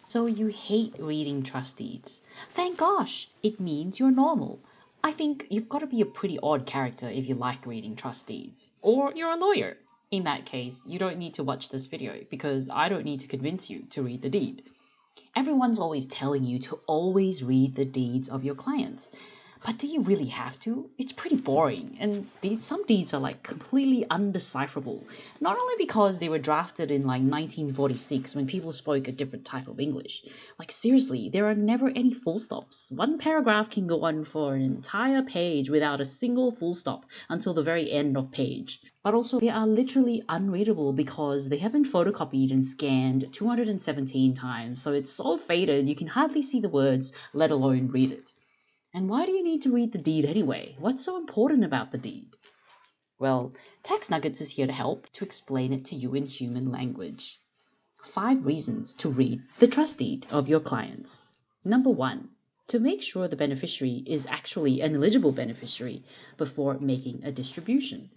So you hate reading trust deeds. Thank gosh, it means you're normal. I think you've got to be a pretty odd character if you like reading trust deeds. Or you're a lawyer. In that case, you don't need to watch this video because I don't need to convince you to read the deed. Everyone's always telling you to always read the deeds of your clients. But do you really have to? It's pretty boring, and some deeds are like completely undecipherable. Not only because they were drafted in like 1946 when people spoke a different type of English. Like seriously, there are never any full stops. One paragraph can go on for an entire page without a single full stop until the very end of page. But also they are literally unreadable because they have been photocopied and scanned 217 times, so it's so faded you can hardly see the words, let alone read it. And why do you need to read the deed anyway? What's so important about the deed? Well, Tax Nuggets is here to help to explain it to you in human language. 5 reasons to read the trust deed of your clients. Number 1, to make sure the beneficiary is actually an eligible beneficiary before making a distribution.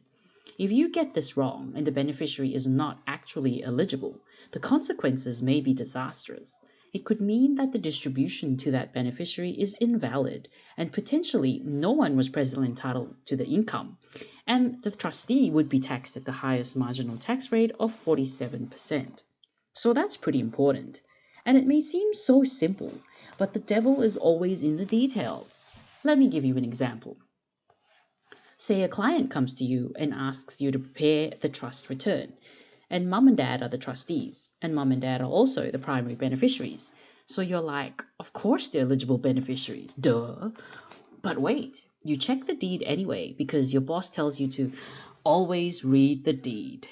If you get this wrong and the beneficiary is not actually eligible, the consequences may be disastrous. It could mean that the distribution to that beneficiary is invalid and potentially no one was presently entitled to the income, and the trustee would be taxed at the highest marginal tax rate of 47%. So that's pretty important. And it may seem so simple, but the devil is always in the detail. Let me give you an example. Say a client comes to you and asks you to prepare the trust return, and mum and dad are the trustees, and mum and dad are also the primary beneficiaries. So you're like, of course they're eligible beneficiaries, duh. But wait, you check the deed anyway because your boss tells you to always read the deed.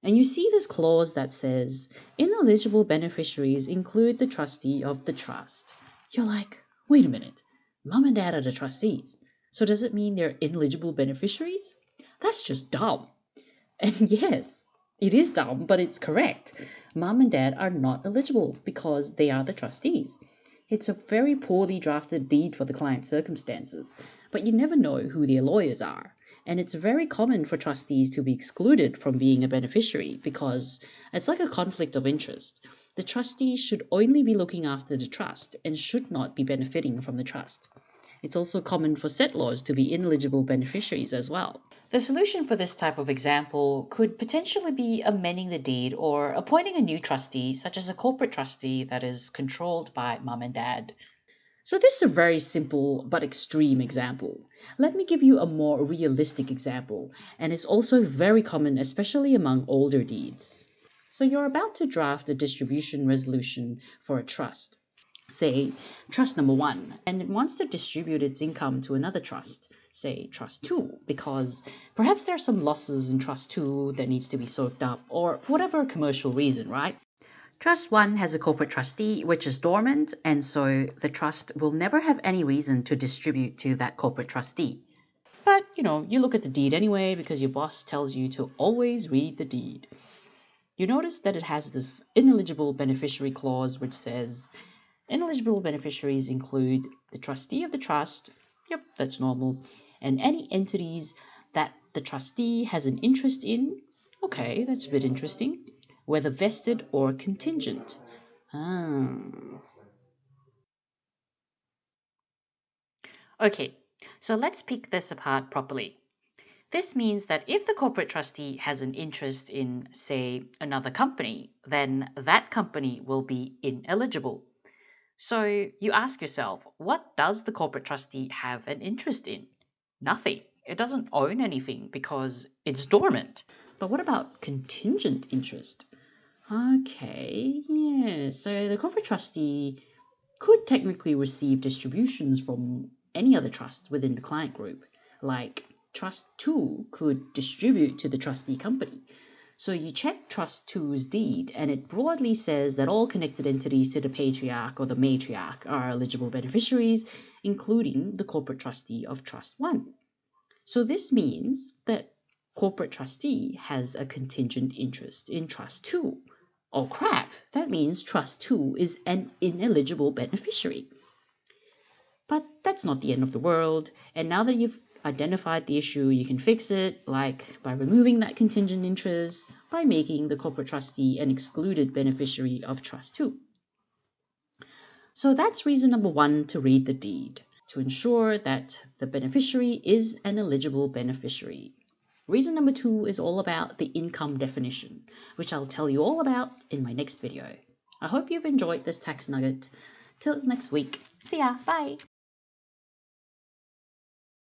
And you see this clause that says, ineligible beneficiaries include the trustee of the trust. You're like, wait a minute, mum and dad are the trustees. So does it mean they're ineligible beneficiaries? That's just dumb. And yes, it is dumb, but it's correct. Mum and dad are not eligible because they are the trustees. It's a very poorly drafted deed for the client's circumstances, but you never know who their lawyers are. And it's very common for trustees to be excluded from being a beneficiary because it's like a conflict of interest. The trustees should only be looking after the trust and should not be benefiting from the trust. It's also common for settlors to be ineligible beneficiaries as well. The solution for this type of example could potentially be amending the deed or appointing a new trustee, such as a corporate trustee that is controlled by mum and dad. So this is a very simple but extreme example. Let me give you a more realistic example, and it's also very common, especially among older deeds. So you're about to draft a distribution resolution for a trust. Say, trust number 1, and it wants to distribute its income to another trust, say trust 2, because perhaps there are some losses in trust 2 that needs to be soaked up, or for whatever commercial reason, right? Trust 1 has a corporate trustee which is dormant, and so the trust will never have any reason to distribute to that corporate trustee. But, you look at the deed anyway because your boss tells you to always read the deed. You notice that it has this ineligible beneficiary clause which says, ineligible beneficiaries include the trustee of the trust, yep, that's normal, and any entities that the trustee has an interest in, okay, that's a bit interesting, whether vested or contingent. Okay, so let's pick this apart properly. This means that if the corporate trustee has an interest in, say, another company, then that company will be ineligible. So you ask yourself, what does the corporate trustee have an interest in? Nothing. It doesn't own anything because it's dormant. But what about contingent interest? Okay, yeah, so the corporate trustee could technically receive distributions from any other trust within the client group. Like Trust 2 could distribute to the trustee company. So you check Trust 2's deed, and it broadly says that all connected entities to the patriarch or the matriarch are eligible beneficiaries, including the corporate trustee of Trust 1. So this means that corporate trustee has a contingent interest in Trust 2. Oh crap, that means Trust 2 is an ineligible beneficiary. But that's not the end of the world, and now that you've identified the issue, you can fix it, like by removing that contingent interest, by making the corporate trustee an excluded beneficiary of Trust 2. So that's reason number 1 to read the deed, to ensure that the beneficiary is an eligible beneficiary. Reason number 2 is all about the income definition, which I'll tell you all about in my next video. I hope you've enjoyed this tax nugget. Till next week. See ya. Bye.